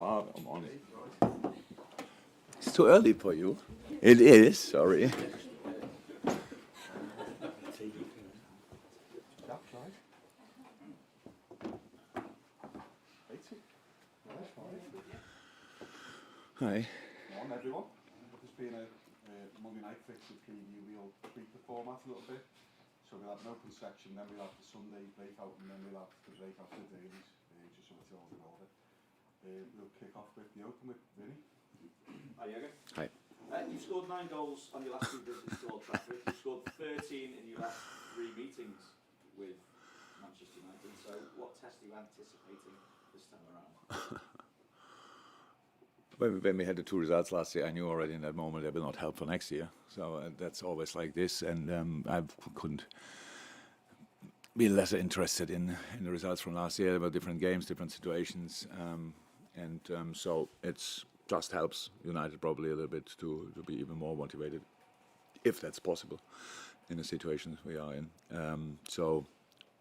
I'm on it. It's too early for you. It is, sorry. Hi. Morning, everyone. This being a Monday night fixture preview, we'll tweak the format a little bit. So we'll have an open section, then we'll have the Sunday breakout, and then we'll have the breakout for the dailies, just so it's all in order. We'll kick off with the open with Vinny. Hi, Jurgen. Hi. You've scored 9 goals on your last 2 visits to Old Trafford. You've scored 13 in your last 3 meetings with Manchester United. So, what test are you anticipating this time around? When we had the 2 results last year, I knew already in that moment they will not help for next year. So that's always like this, and I couldn't be less interested in the results from last year. There were different games, different situations, so it's just helps United probably a little bit to be even more motivated, if that's possible, in the situations we are in. So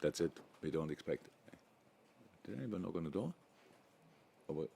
that's it. We don't expect. Did anyone knock on the door? Or what?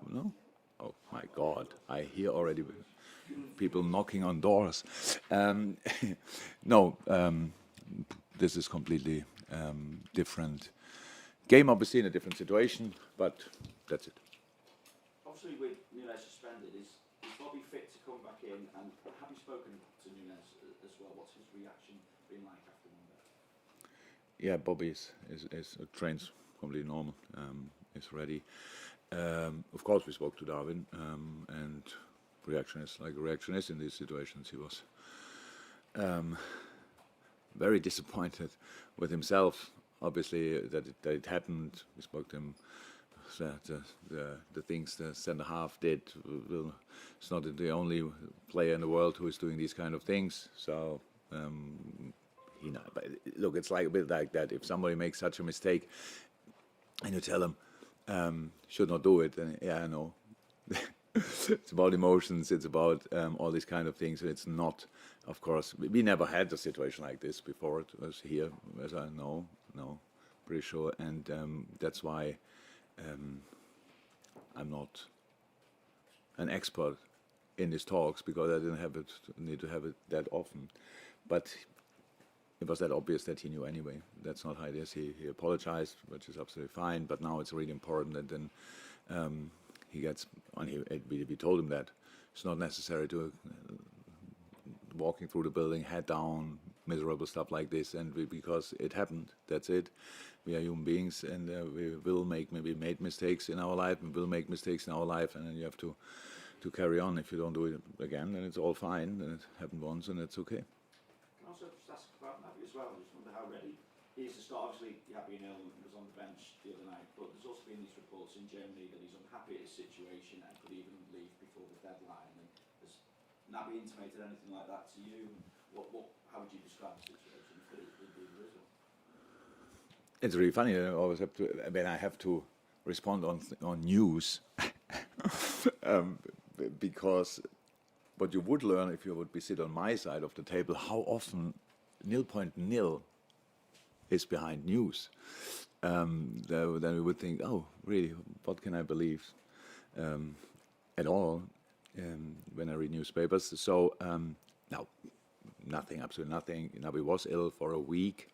No? Oh my God! I hear already people knocking on doors. No, this is completely different game. Obviously, in a different situation, but that's it. Obviously, with Nunes suspended, is Bobby fit to come back in? And have you spoken to Nunes as well? What's his reaction been like after Monday? Yeah, Bobby is trains completely normal. Is ready. Of course, we spoke to Darwin, and reaction is like a reaction is in these situations. He was very disappointed with himself. Obviously, that it happened. We spoke to him. That the things the centre half did. It's not the only player in the world who is doing these kind of things. So. But look, it's like a bit like that. If somebody makes such a mistake, and you tell them should not do it, then yeah, I know. It's about emotions. It's about all these kind of things. It's not, of course. We never had a situation like this before. It was here, as I know, pretty sure, and that's why I'm not an expert in these talks, because I didn't need to have it that often, but. It was that obvious that he knew anyway. That's not how it is. He apologized, which is absolutely fine. But now it's really important that then he gets. We told him that it's not necessary to walking through the building, head down, miserable stuff like this. And because it happened, that's it. We are human beings, and we will made mistakes in our life. We will make mistakes in our life, and then you have to carry on. If you don't do it again, then it's all fine. Then it happened once, and it's okay. Also, just ask about Naby as well. I just wonder how ready he is to start. Obviously, Gabby Agbonlahor was on the bench the other night, but there's also been these reports in Germany that he's unhappy at his situation and could even leave before the deadline. And has Naby intimated anything like that to you? How would you describe the situation if there is one? It's really funny. I always have to. When I have to respond on news, because. What you would learn if you would be sit on my side of the table, how often 0.0 is behind news. Then we would think, oh, really, what can I believe at all when I read newspapers? So, no, nothing, absolutely nothing. Naby was ill for a week.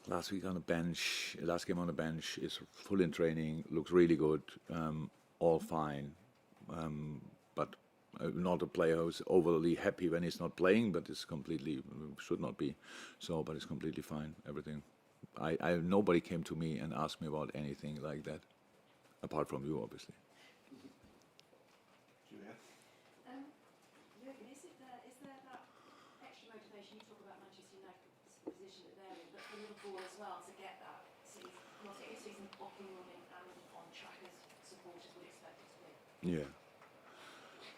Last week on the bench, last game on the bench, is full in training, looks really good, all fine. But not a player who's overly happy when he's not playing, but is completely should not be. So, but it's completely fine. Everything. Nobody came to me and asked me about anything like that, apart from you, obviously. Julia. Jurgen, is there that extra motivation you talk about Manchester United's position that they're in, but for Liverpool as well to get that season, season up and running and on track as supporters would expect it to be? Yeah.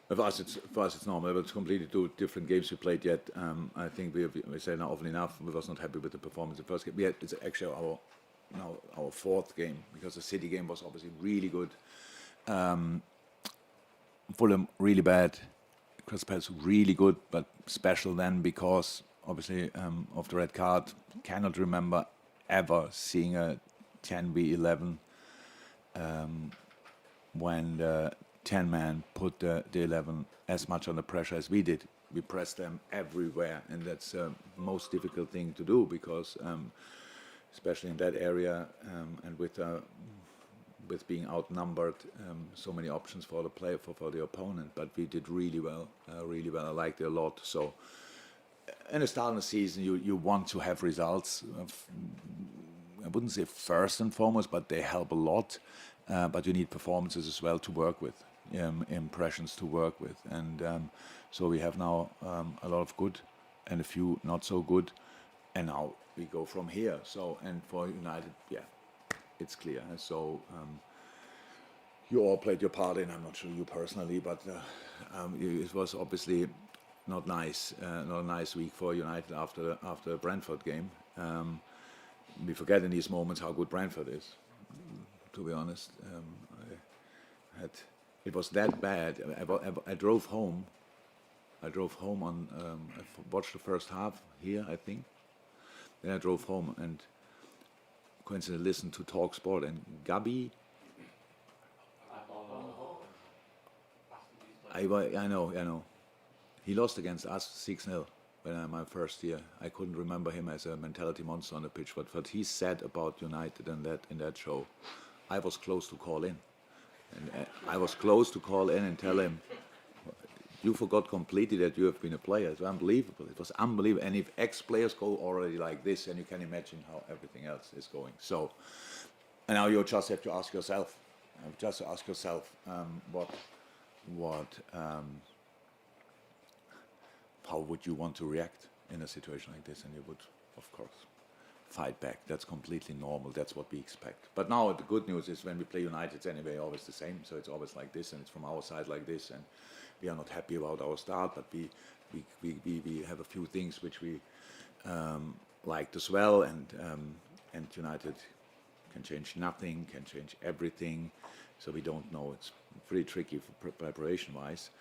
For us, it's normal. But it's completely 2 different games we played yet. I think we say now often enough. We was not happy with the performance in the first game. It's actually our 4th game, because the City game was obviously really good. Fulham really bad. Crystal Palace really good, but special then because obviously of the red card. Cannot remember ever seeing a 10v11 when the 10 man put the 11 as much under pressure as we did. We pressed them everywhere, and that's the most difficult thing to do because, especially in that area, and with being outnumbered, so many options for the player for the opponent. But we did really well, really well. I liked it a lot. So, in the start of the season, you want to have results. I wouldn't say first and foremost, but they help a lot. But you need performances as well to work with, impressions to work with, and so we have now a lot of good and a few not so good, and now we go from here. So, and for United, yeah, it's clear. So you all played your part in. I'm not sure you personally, but it was obviously not nice, not a nice week for United after the Brentford game. We forget in these moments how good Brentford is. To be honest, it was that bad. I drove home. I watched the first half here, I think. Then I drove home and coincidentally listened to Talk Sport, and Gabby. I know. He lost against us 6-0 when my first year. I couldn't remember him as a mentality monster on the pitch, but what he said about United in that show, I was close to call in. And I was close to call in and tell him, you forgot completely that you have been a player. It's unbelievable. It was unbelievable. And if ex-players go already like this, then you can imagine how everything else is going. So, and now you just have to ask yourself, how would you want to react in a situation like this? And you would, of course, fight back. That's completely normal. That's what we expect. But now the good news is when we play United, it's anyway always the same. So it's always like this, and it's from our side like this. And we are not happy about our start, but we have a few things which we liked as well. And United can change nothing, can change everything. So we don't know. It's pretty tricky for preparation-wise.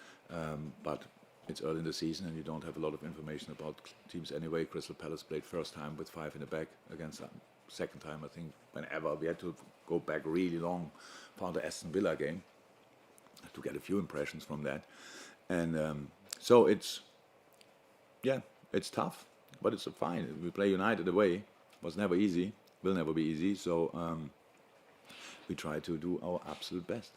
But it's early in the season and you don't have a lot of information about teams anyway. Crystal Palace played first time with 5 in the back against second time, I think, whenever. We had to go back really long for the Aston Villa game to get a few impressions from that. And so it's tough, but it's fine. We play United away. It was never easy, will never be easy. So we try to do our absolute best.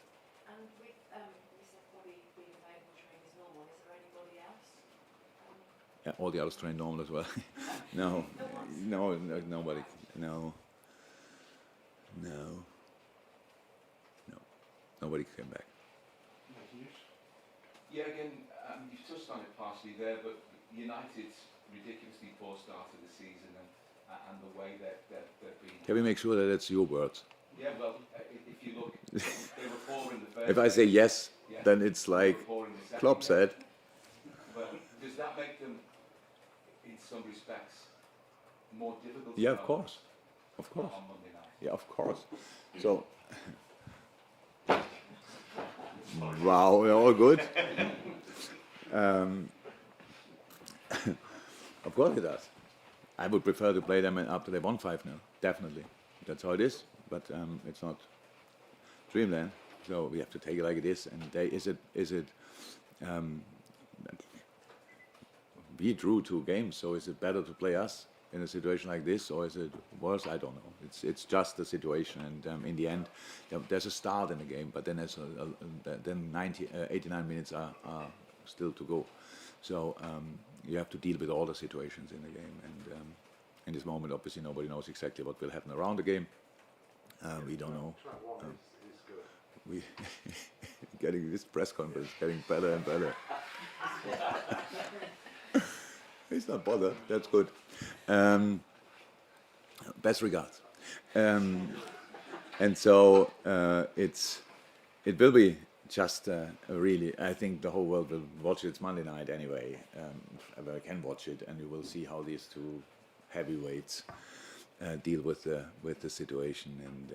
Yeah, all the others train normal as well. No, nobody. No. Nobody came back. Yeah, again, you've touched on it partially there, but United's ridiculously poor start to the season and the way that they've been. Can we make sure that that's your words? Yeah, well, if you look, they were poor in the first. If I say yes, then it's like Klopp said. But does that make them, in some respects, more difficult? Yeah, of course. On Monday night. Yeah, of course. So, wow, we're all good. Of course it does. I would prefer to play them after they won 5-0. Definitely, that's how it is. But it's not dreamland, so we have to take it like it is. And we drew 2 games, so is it better to play us in a situation like this, or is it worse? I don't know. It's just the situation, and in the end, there's a start in the game, but then then 89 minutes are still to go. So you have to deal with all the situations in the game, and in this moment, obviously, nobody knows exactly what will happen around the game. We don't know. We getting this press conference getting better and better. He's not bothered. That's good. Best regards. And so it will be just really. I think the whole world will watch it. It's Monday night anyway. I can watch it, and you will see how these 2 heavyweights deal with the situation. And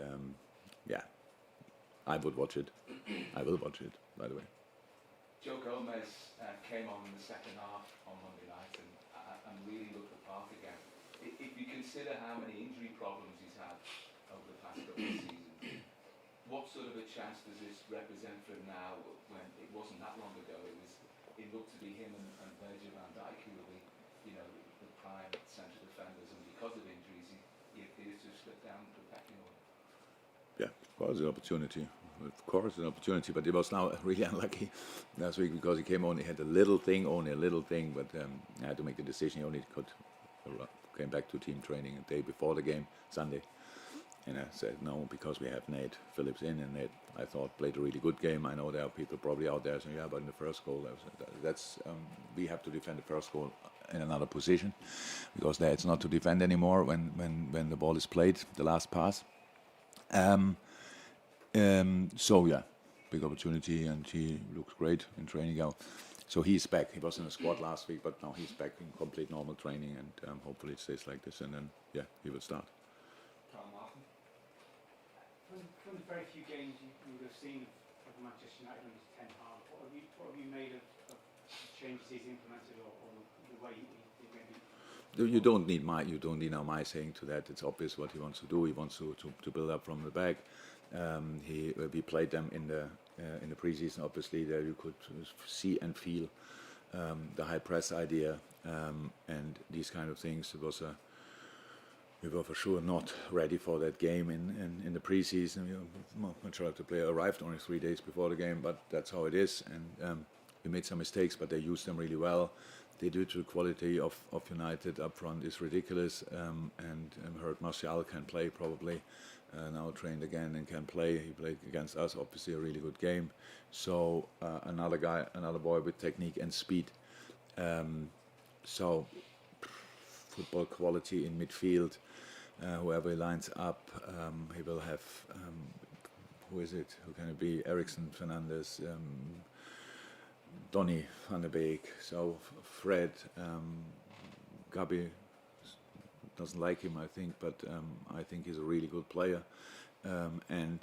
I would watch it. I will watch it, by the way. Joe Gomez came on in the second half on Monday night and really looked the part again. If you consider how many injury problems he's had over the past couple of seasons, what sort of a chance does this represent for him now when it wasn't that long ago? It looked to be him and Virgil van Dijk who were the prime central defenders, and because of injuries he appears to have slipped down the pecking order. Yeah, of course, an opportunity. Of course, an opportunity, but he was now really unlucky last week because he only had a little thing, but I had to make the decision. He only came back to team training a day before the game, Sunday. And I said no, because we have Nate Phillips in, and Nate, I thought, played a really good game. I know there are people probably out there saying, yeah, but in the first goal, we have to defend the first goal in another position, because there it's not to defend anymore when the ball is played, the last pass. So yeah, big opportunity, and he looks great in training now. So he's back. He was in the squad last week, but now he's back in complete normal training, and hopefully it stays like this, and then yeah, he will start. From the very few games you would have seen of Manchester United under Ten Hag, what have you made of changes he's implemented, or the way he maybe? You don't need my saying to that. It's obvious what he wants to do. He wants to build up from the back. We played them in the preseason. Obviously, there you could see and feel the high press idea and these kind of things. We were for sure not ready for that game in the preseason. Majority of the player arrived only 3 days before the game, but that's how it is. And we made some mistakes, but they used them really well. The individual quality of United up front is ridiculous. And heard Martial can play probably. Now trained again and can play. He played against us, obviously a really good game. So another boy with technique and speed. So football quality in midfield. Whoever he lines up, he will have. Who is it? Who can it be? Eriksen, Fernandes, Donny van de Beek. So Fred, Gabby doesn't like him, I think, but I think he's a really good player. And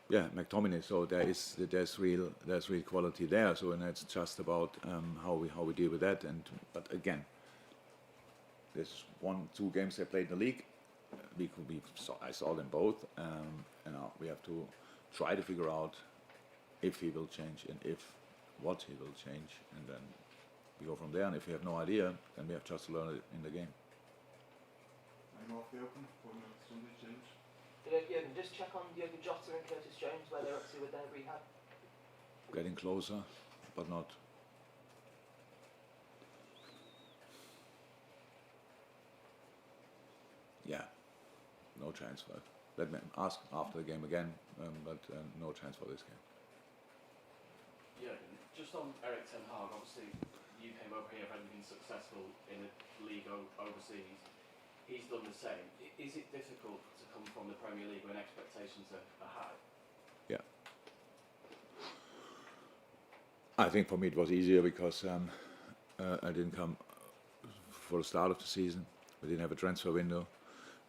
yeah, McTominay. So there's real quality there. So and it's just about how we deal with that. But again, there's 1-2 games they played in the league. I saw them both, and now we have to try to figure out if he will change and what he will change, and then we go from there. And if we have no idea, then we have just to learn it in the game. Any more off the open? Sunday, James? Jurgen, just check on Diogo Jota and Curtis Jones, where they're up to with their rehab. Getting closer, but not. Yeah, no chance for it. Let me ask after the game again, but no chance for this game. Yeah, just on Erik Ten Hag, obviously you came over here having been successful in the league overseas. He's done the same. Is it difficult to come from the Premier League when expectations are high? Yeah. I think for me it was easier because I didn't come for the start of the season. We didn't have a transfer window.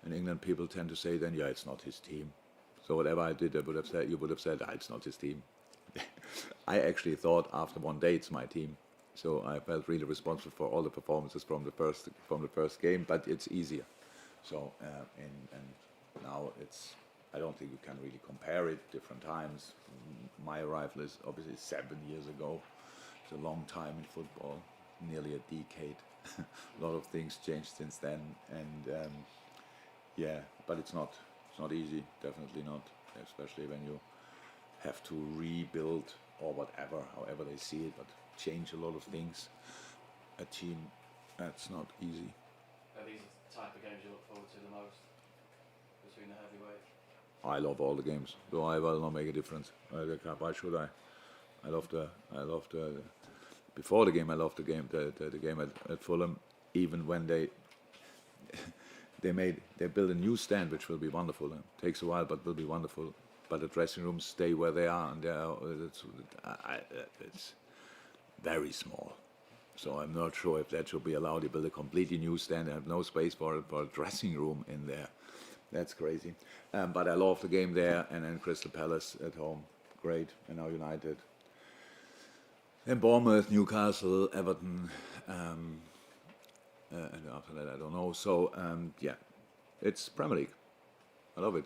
In England, people tend to say then, yeah, it's not his team. So whatever I did, you would have said, it's not his team. I actually thought after one day it's my team. So I felt really responsible for all the performances from the first game, but it's easier. So and now I don't think you can really compare it. Different times. My arrival is obviously 7 years ago. It's a long time in football, nearly a decade. A lot of things changed since then, and yeah, but it's not easy. Definitely not, especially when you have to rebuild or whatever, however they see it, but change a lot of things. A team, that's not easy. Are these the type of games you look forward to the most between the heavyweights? I love all the games, so I will not make a difference. Why should I? I love the. Before the game, I loved the game at Fulham. Even when they build a new stand, which will be wonderful. It takes a while, but will be wonderful. But the dressing rooms stay where they are, and it's very small. So I'm not sure if that should be allowed. You build a completely new stand and have no space for a dressing room in there. That's crazy. But I love the game there, and then Crystal Palace at home, great, and now United. Then Bournemouth, Newcastle, Everton, and after that I don't know. So yeah, it's Premier League. I love it.